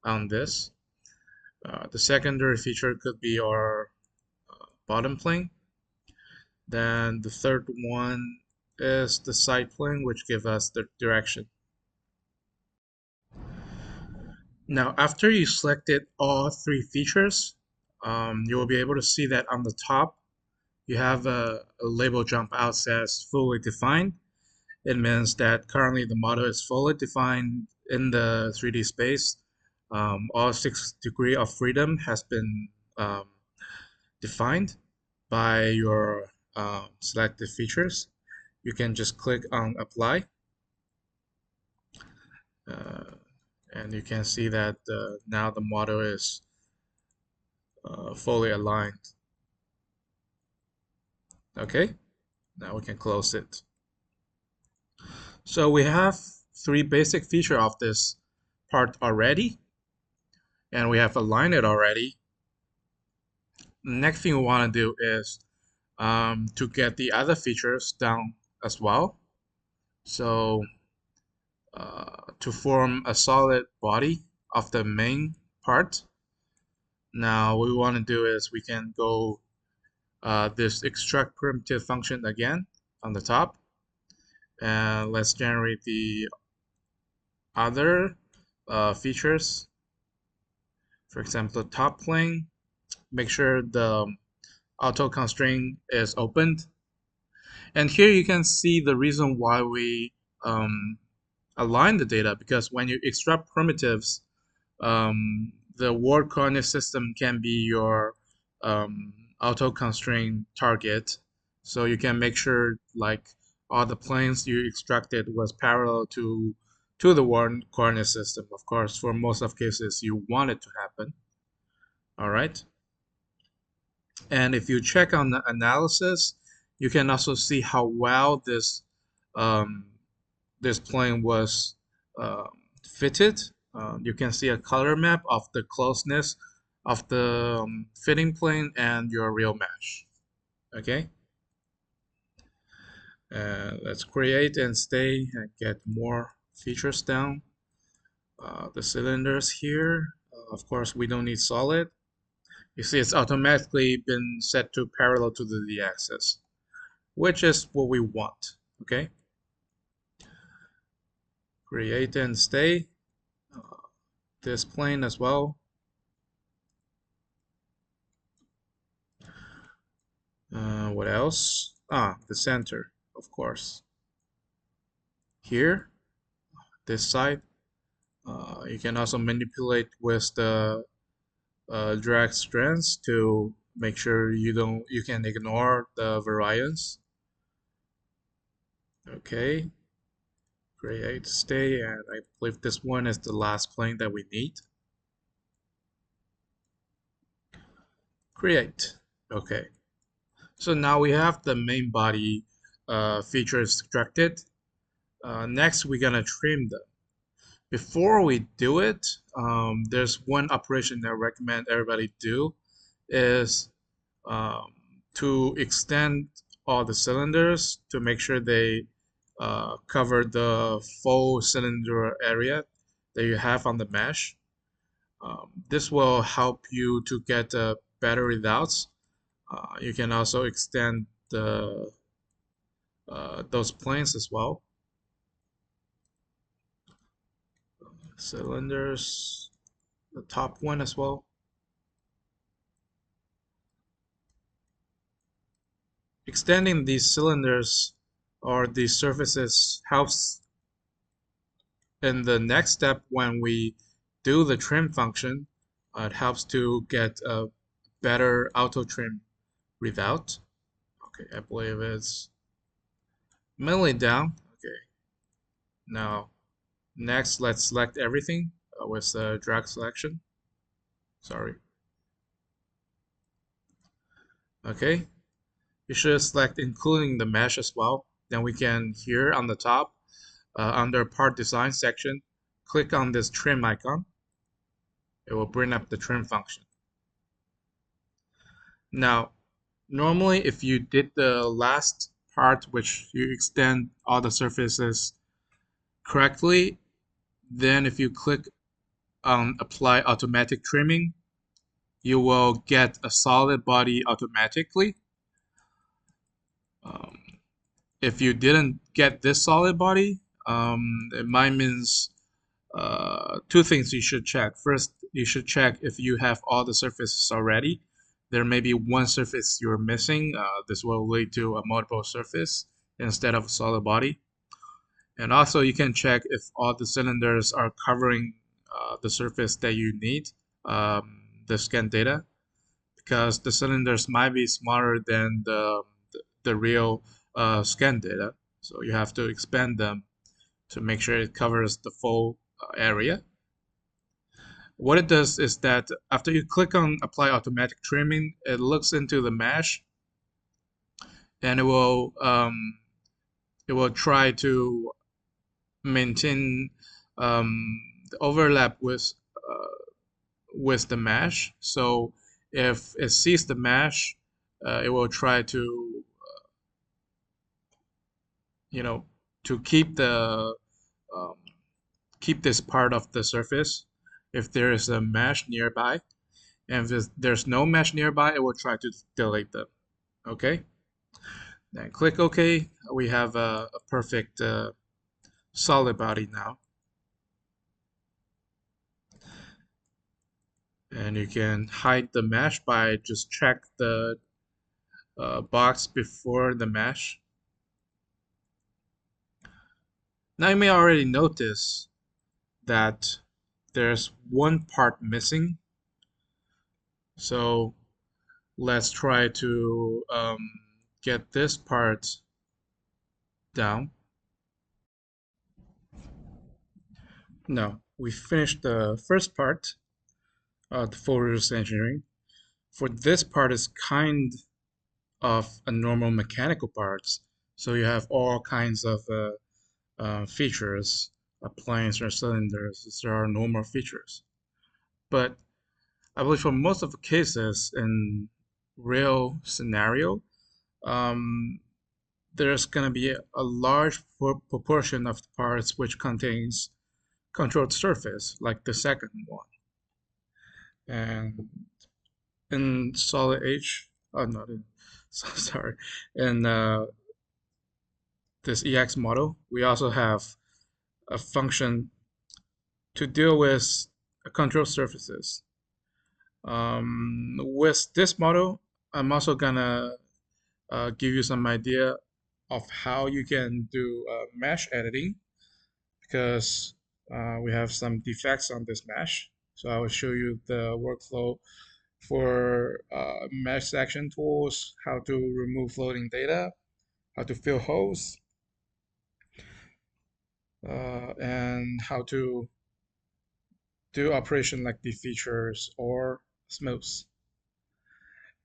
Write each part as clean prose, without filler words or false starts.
on this. The secondary feature could be our bottom plane. Then the third one is the side plane, which gives us the direction. Now, after you selected all three features, you will be able to see that on the top, you have a label jump out says fully defined. It means that currently the model is fully defined in the 3D space. All 6 degrees of freedom has been defined by your selected features. You can just click on apply, uh, and you can see that now the model is fully aligned. Okay, now we can close it. So we have three basic features of this part already, and we have aligned it already. Next thing we want to do is to get the other features down as well. So to form a solid body of the main part, now what we want to do is we can go this extract primitive function again on the top, and let's generate the other features. For example, the top plane, make sure the auto constraint is opened. And here you can see the reason why we align the data, because when you extract primitives, the word coordinate system can be your auto constraint target. So you can make sure like all the planes you extracted was parallel to the word coordinate system. Of course, for most of cases, you want it to happen. All right. And if you check on the analysis, you can also see how well um, this plane was fitted. You can see a color map of the closeness of the fitting plane and your real mesh. Okay. Let's create and stay and get more features down. The cylinders here, of course, we don't need solid. You see it's automatically been set to parallel to the z-axis, which is what we want. Okay. Create and stay. This plane as well. What else? The center, of course. Here, this side, you can also manipulate with the drag strands to make sure you can ignore the variance. Okay, create, stay, and I believe this one is the last plane that we need. Create. Okay. So now we have the main body features extracted. Next, we're gonna trim them. Before we do it, there's one operation that I recommend everybody do is um, to extend all the cylinders to make sure they cover the full cylinder area that you have on the mesh. This will help you to get better results. You can also extend those planes as well. Cylinders, the top one as well. Extending these cylinders or these surfaces helps in the next step when we do the trim function. It helps to get a better auto trim result. Okay, I believe it's mainly down. Okay, now next let's select everything with the drag selection. Sorry. Okay, you should select including the mesh as well. Then we can here on the top under part design section, click on this trim icon. It will bring up the trim function. Now, normally if you did the last part, which you extend all the surfaces correctly, then if you click on apply automatic trimming, you will get a solid body automatically. Um, if you didn't get this solid body, it might means two things you should check. First, you should check if you have all the surfaces already. There may be one surface you're missing. This will lead to a multiple surface instead of a solid body. And also you can check if all the cylinders are covering the surface that you need, the scan data, because the cylinders might be smaller than the real scan data. So you have to expand them to make sure it covers the full area. What it does is that after you click on apply automatic trimming, it looks into the mesh and it will try to maintain the overlap with the mesh. So if it sees the mesh, it will try to you know to um, keep this part of the surface if there is a mesh nearby. And if there's no mesh nearby, it will try to delete them. Okay. Then click OK. We have a perfect solid body now. And you can hide the mesh by just check the box before the mesh. Now you may already notice that there's one part missing. So let's try to get this part down. No, we finished the first part of the full reverse engineering. For this part is kind of a normal mechanical parts. So you have all kinds of features, appliance or cylinders. These are normal features. But I believe for most of the cases in real scenario, um, there's going to be a large proportion of the parts which contains controlled surface, like the second one. And in solid H, oh no, sorry, in this EX model, we also have a function to deal with control surfaces. With this model, I'm also gonna give you some idea of how you can do mesh editing, because we have some defects on this mesh. So I will show you the workflow for mesh section tools, how to remove floating data, how to fill holes, and how to do operation like defeatures or smooths.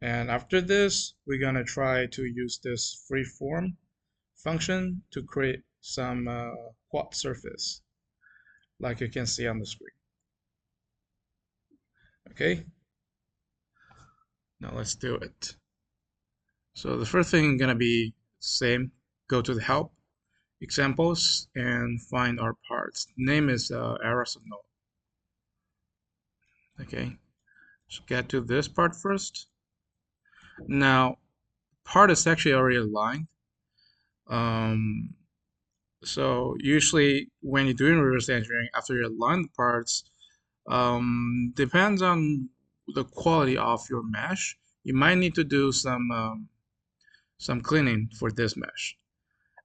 And after this, we're gonna try to use this freeform function to create some quad surface, like you can see on the screen. Okay, now let's do it. So the first thing gonna be same, go to the help, examples, and find our parts. Name is aerosol node. Okay, so get to this part first. Now, part is actually already aligned. So usually when you're doing reverse engineering, after you align the parts, depends on the quality of your mesh. You might need to do some cleaning for this mesh.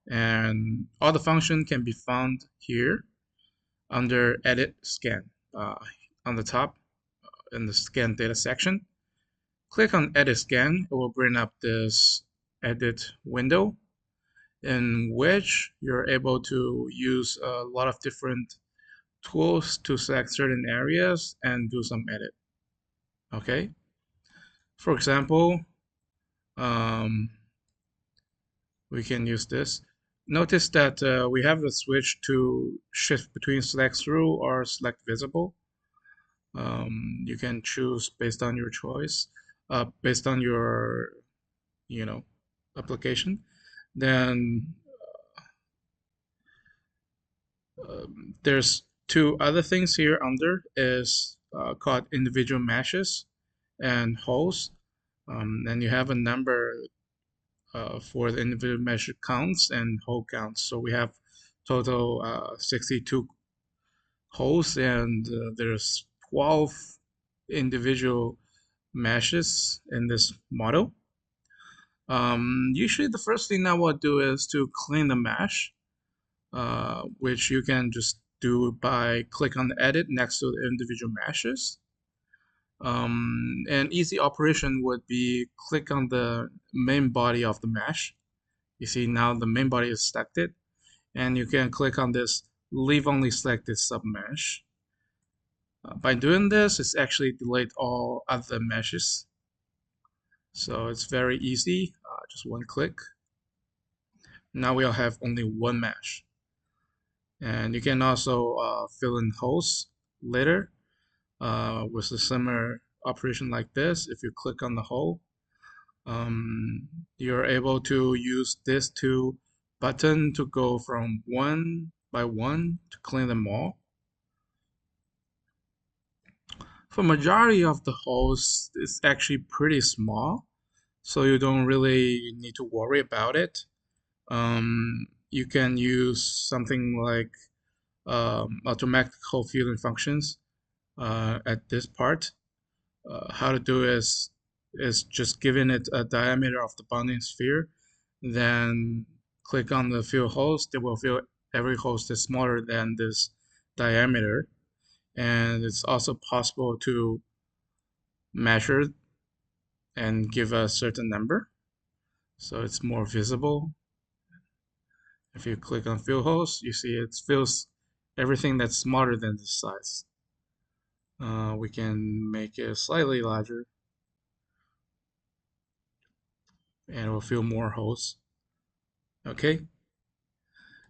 And all the function can be found here under Edit Scan on the top in the Scan Data section. Click on Edit Scan. It will bring up this edit window in which you're able to use a lot of different tools to select certain areas and do some edit. Okay. For example, um, we can use this. Notice that we have a switch to shift between select through or select visible. You can choose based on your choice, based on your, you know, application. Then there's Two other things here under is called individual meshes and holes. And you have a number for the individual mesh counts and hole counts. So we have total 62 holes, and there's 12 individual meshes in this model. Usually the first thing I will do is to clean the mesh, which you can just do by click on the edit next to the individual meshes. An easy operation would be click on the main body of the mesh. You see now the main body is selected, and you can click on this leave only selected submesh. By doing this, it's actually delete all other meshes. So it's very easy, just one click. Now we'll have only one mesh. And you can also fill in holes later with a similar operation like this. If you click on the hole, you're able to use this two button to go from one by one to clean them all. For majority of the holes, it's actually pretty small, so you don't really need to worry about it. You can use something like automatic hole filling functions at this part. How to do is just giving it a diameter of the bonding sphere, then click on the fill holes. They will fill every host is smaller than this diameter, and it's also possible to measure and give a certain number, so it's more visible. If you click on fill holes, you see it fills everything that's smaller than this size. We can make it slightly larger, and it will fill more holes. Okay,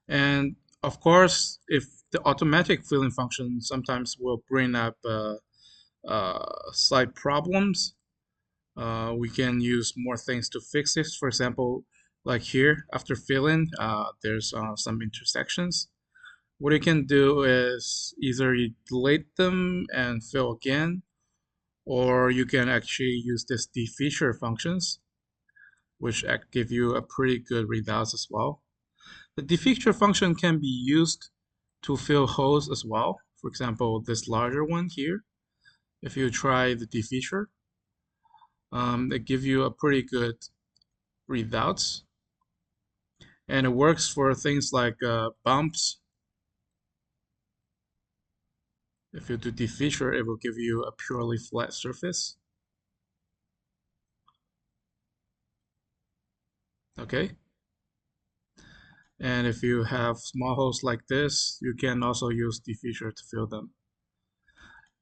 and of course, if the automatic filling function sometimes will bring up slight problems, we can use more things to fix this. For example, like here, after filling, there's some intersections. What you can do is either you delete them and fill again, or you can actually use this defeature functions, which give you a pretty good results as well. The defeature function can be used to fill holes as well. For example, this larger one here, if you try the defeature, they give you a pretty good results. And it works for things like bumps. If you do defeature, it will give you a purely flat surface. Okay. And if you have small holes like this, you can also use defeature to fill them.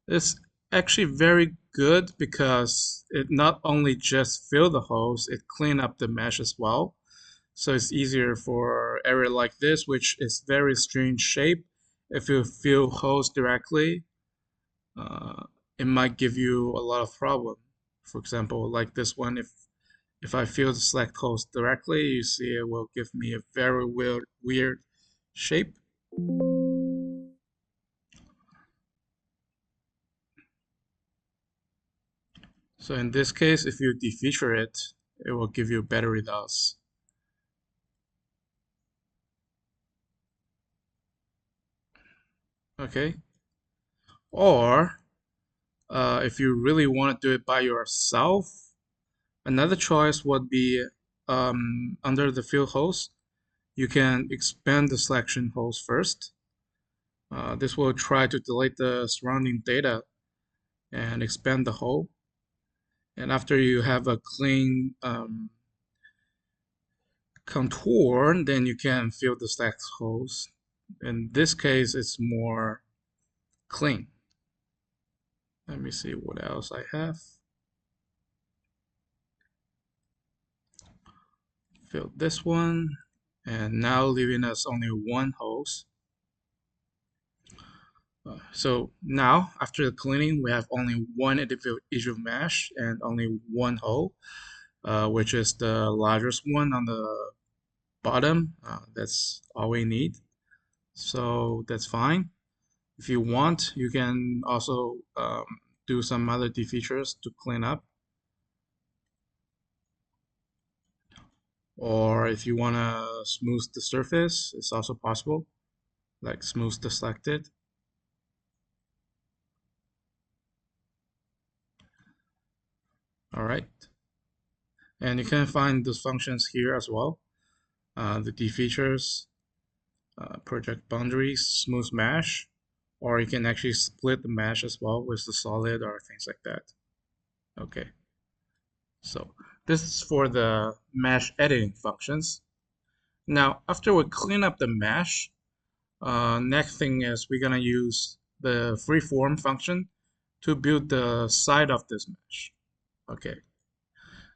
It's actually very good because it not only just fill the holes, it clean up the mesh as well. So it's easier for area like this, which is very strange shape. If you fill holes directly, uh, it might give you a lot of problem. For example, like this one, if I fill the select holes directly, you see it will give me a very weird shape. So in this case, if you defeature it, it will give you better results. Okay. Or if you really want to do it by yourself, another choice would be under the fill holes, you can expand the selection holes first. This will try to delete the surrounding data and expand the hole. And after you have a clean contour, then you can fill the select holes. In this case, it's more clean. Let me see what else I have. Fill this one, and now leaving us only one hose. So now, after the cleaning, we have only one individual mesh and only one hole, which is the largest one on the bottom. That's all we need. So that's fine. If you want, you can also do some other defeatures to clean up. Or if you want to smooth the surface, it's also possible, like smooth the selected. All right. And you can find those functions here as well. The defeatures, project boundaries, smooth mesh, or you can actually split the mesh as well with the solid or things like that. Okay. So this is for the mesh editing functions. Now, after we clean up the mesh, next thing is we're gonna use the freeform function to build the side of this mesh. Okay,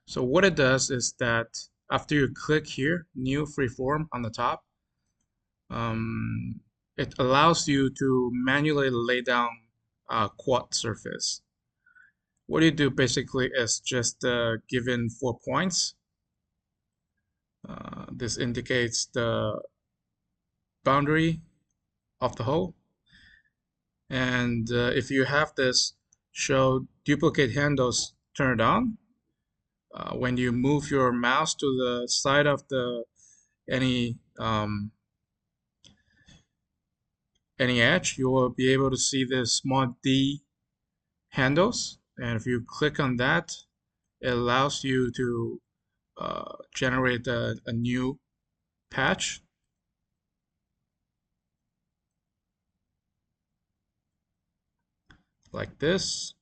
so what it does is that after you click here, new freeform on the top, um, it allows you to manually lay down a quad surface. What you do basically is just given 4 points. This indicates the boundary of the hole. And if you have this show duplicate handles turned on, when you move your mouse to the side of the any edge, you will be able to see the small D handles. And if you click on that, it allows you to generate a new patch like this.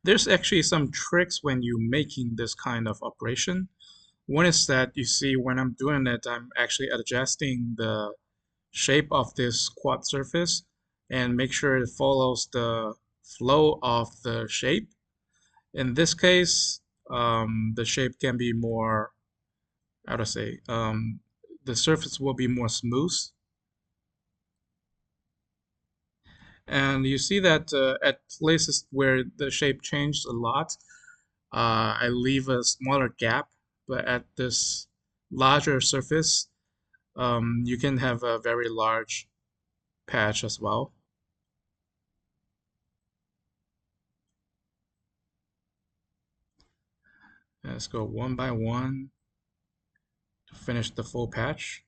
There's actually some tricks when you're making this kind of operation. One is that you see when I'm doing it, I'm actually adjusting the shape of this quad surface and make sure it follows the flow of the shape. In this case, the shape can be more, how to say, the surface will be more smooth. And you see that at places where the shape changed a lot, I leave a smaller gap, but at this larger surface, you can have a very large patch as well. Let's go one by one to finish the full patch.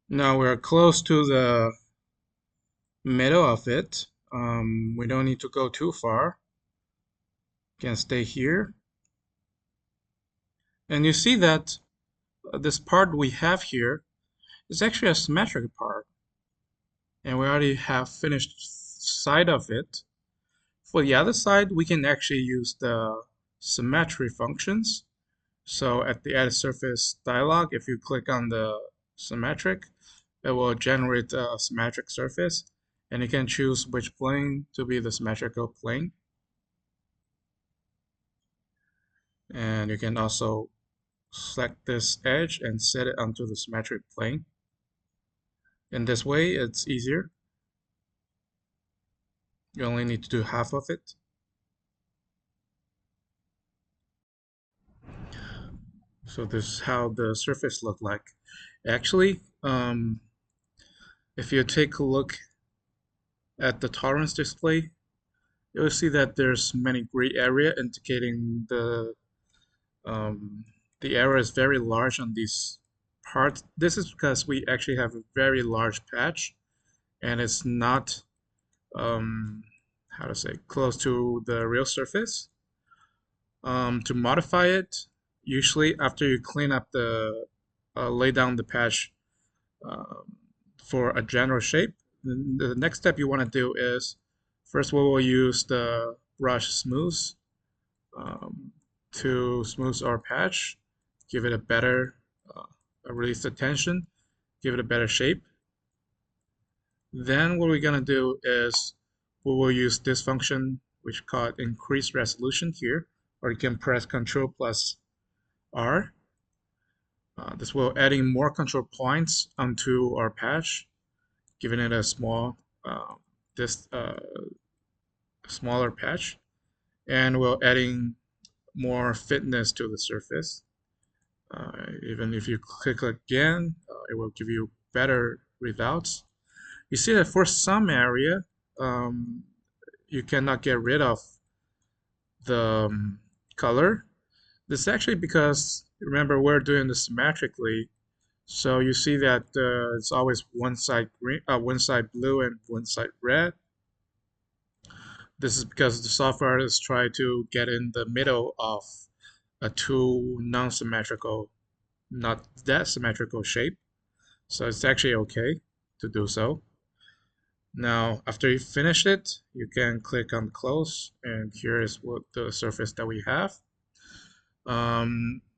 Now we're close to the middle of it. We don't need to go too far. Can stay here. And you see that this part we have here is actually a symmetric part. And we already have finished side of it. For the other side, we can actually use the symmetry functions. So at the edit surface dialog, if you click on the symmetric, it will generate a symmetric surface. And you can choose which plane to be the symmetrical plane. And you can also select this edge and set it onto the symmetric plane. In this way, it's easier. You only need to do half of it. So this is how the surface look like. Actually, if you take a look at the tolerance display, you'll see that there's many gray area indicating um, the error is very large on these parts. This is because we actually have a very large patch and it's not, how to say, close to the real surface. To modify it, usually after you clean up lay down the patch um, for a general shape, the next step you want to do is, first we will use the brush smooth um, to smooth our patch, give it a better release the tension, give it a better shape. Then what we're gonna do is we will use this function which called increase resolution here, or you can press Ctrl plus R. This will adding more control points onto our patch, giving it a small this smaller patch, and we're adding more fitness to the surface. Even if you click again, it will give you better results. You see that for some area, um, you cannot get rid of the color. This is actually because, remember, we're doing this symmetrically. So you see that it's always one side green, one side blue and one side red. This is because the software is trying to get in the middle of a two non-symmetrical, not that symmetrical shape. So it's actually okay to do so. Now, after you finish it, you can click on close, and here is what the surface that we have.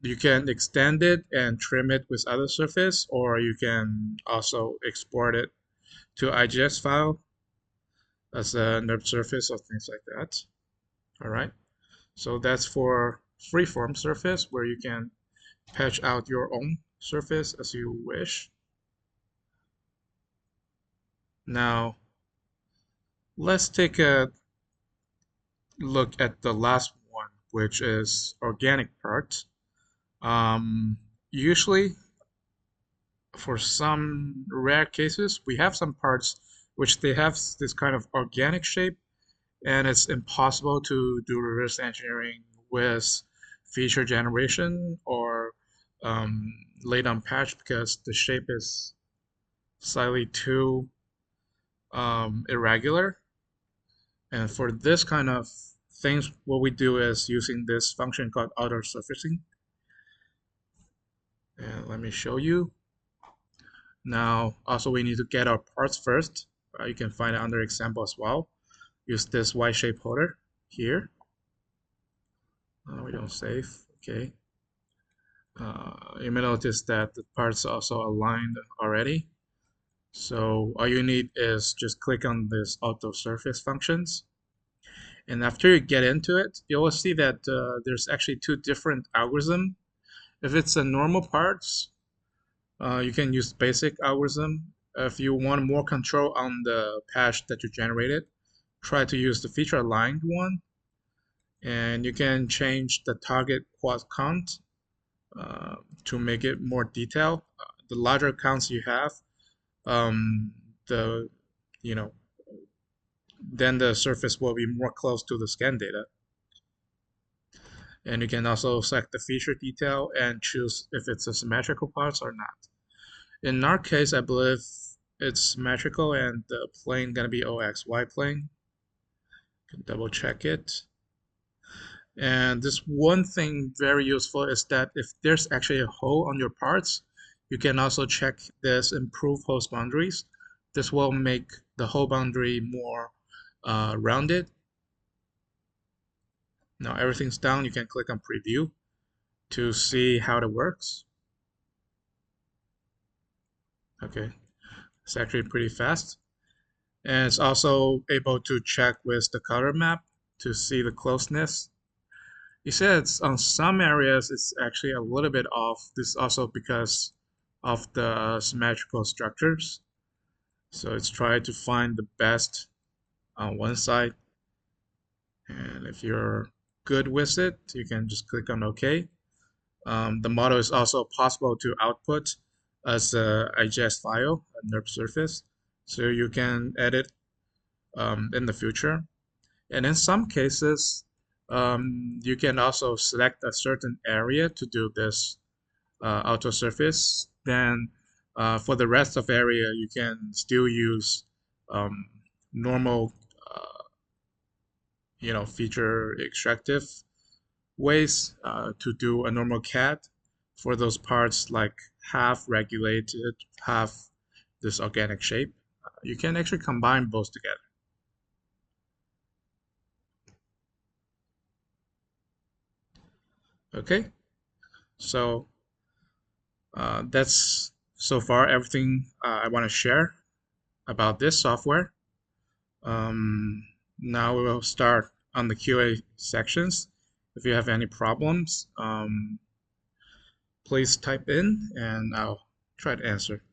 You can extend it and trim it with other surface, or you can also export it to IGS file as a NURB surface or things like that. All right. So that's for freeform surface where you can patch out your own surface as you wish. Now, let's take a look at the last one, which is organic parts. Usually, for some rare cases, we have some parts which they have this kind of organic shape, and it's impossible to do reverse engineering with feature generation or laid on patch because the shape is slightly too irregular. And for this kind of things, what we do is using this function called auto surfacing. And let me show you. Now, also we need to get our parts first. You can find it under example as well. Use this Y shape holder here. We don't save. Okay. You may notice that the parts are also aligned already. So all you need is just click on this auto surface functions. And after you get into it, you will see that there's actually two different algorithms. If it's a normal parts, you can use basic algorithm. If you want more control on the patch that you generated, try to use the feature aligned one. And you can change the target quad count to make it more detailed. The larger counts you have, um, the you know, then the surface will be more close to the scan data. And you can also select the feature detail and choose if it's a symmetrical parts or not. In our case, I believe it's symmetrical and the plane gonna be OXY plane. You can double check it. And this one thing very useful is that if there's actually a hole on your parts, you can also check this improve host boundaries. This will make the hole boundary more rounded. Now everything's done, you can click on preview to see how it works. Okay, it's actually pretty fast. And it's also able to check with the color map to see the closeness. You said it's on some areas it's actually a little bit off. This is also because of the symmetrical structures. So it's trying to find the best on one side. And if you're good with it, you can just click on OK. The model is also possible to output as a IGS file, a NURB surface. So you can edit in the future. And in some cases, you can also select a certain area to do this auto surface. Then for the rest of area, you can still use normal, feature extractive ways to do a normal CAD for those parts like half regulated, half this organic shape. You can actually combine both together. Okay, so that's so far everything I want to share about this software. Now we will start on the QA sections. If you have any problems, please type in and I'll try to answer.